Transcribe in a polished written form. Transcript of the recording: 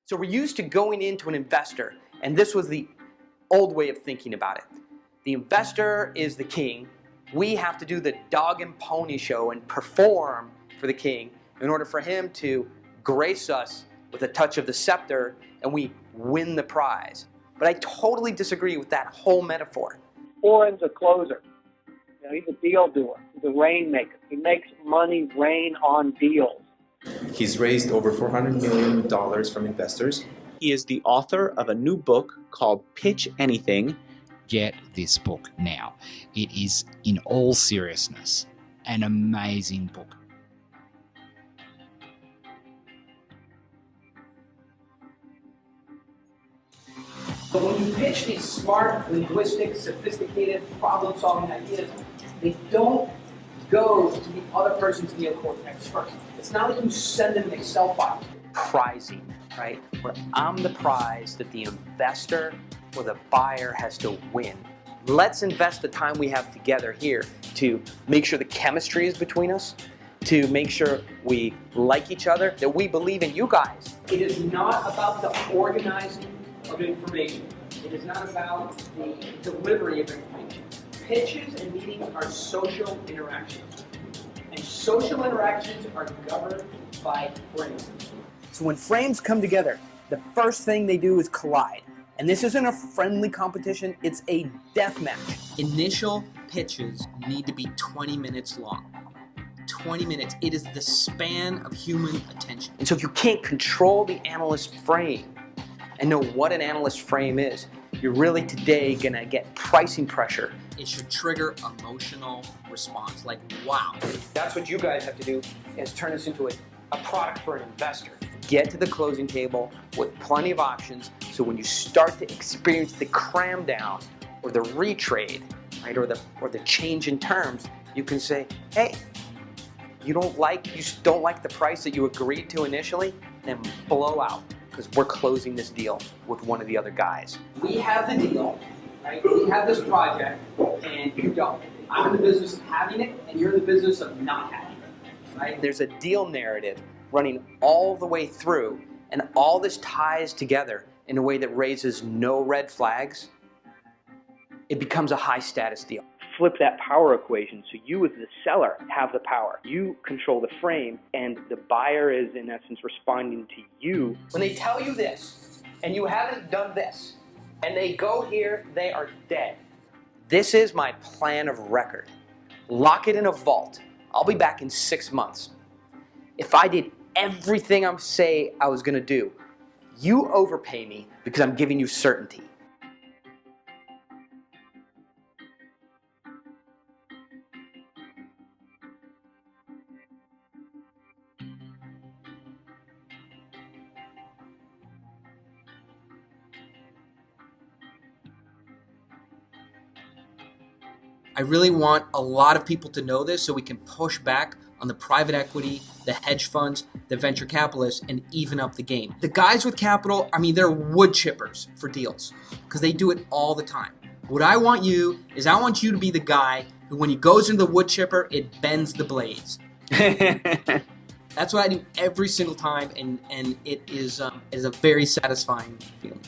So we're used to going into an investor, and this was the old way of thinking about it. The investor is the king. We have to do the dog and pony show and perform for the king in order for him to grace us with a touch of the scepter and we win the prize. But I totally disagree with that whole metaphor. Oren's a closer. You know, he's a deal doer. He's a rainmaker. He makes money rain on deals. He's raised over $400 million from investors. He is the author of a new book called Pitch Anything. Get this book now. It is, in all seriousness, an amazing book. But when you pitch these smart, linguistic, sophisticated, problem-solving ideas, they don't go to the other person's neocortex first. It's not like you send them an Excel file. Prizing, right? Where I'm the prize that the investor or the buyer has to win. Let's invest the time we have together here to make sure the chemistry is between us, to make sure we like each other, that we believe in you guys. It is not about the organizing of information. It is not about the delivery of information. Pitches and meetings are social interactions. And social interactions are governed by frames. So when frames come together, the first thing they do is collide. And this isn't a friendly competition, it's a death match. Initial pitches need to be 20 minutes long. 20 minutes. It is the span of human attention. And so if you can't control the analyst frame and know what an analyst frame is, you're really today gonna get pricing pressure. It should trigger emotional response, like, wow. That's what you guys have to do, is turn this into a product for an investor. Get to the closing table with plenty of options, so when you start to experience the cram down or the retrade, right, or the change in terms, you can say, hey, you don't like the price that you agreed to initially, then blow out, because we're closing this deal with one of the other guys. We have the deal, right? We have this project, and you don't. I'm in the business of having it, and you're in the business of not having it, right? There's a deal narrative running all the way through, and all this ties together in a way that raises no red flags. It becomes a high status deal. Flip that power equation, so you as the seller have the power. You control the frame, and the buyer is in essence responding to you. When they tell you this, and you haven't done this, and they go here, they are dead. This is my plan of record. Lock it in a vault. I'll be back in 6 months. If I did everything I say I was gonna do, you overpay me because I'm giving you certainty. I really want a lot of people to know this so we can push back on the private equity, the hedge funds, the venture capitalists, and even up the game. The guys with capital, I mean, they're wood chippers for deals because they do it all the time. What I want you is I want you to be the guy who, when he goes into the wood chipper, it bends the blades. That's what I do every single time, and it is a very satisfying feeling.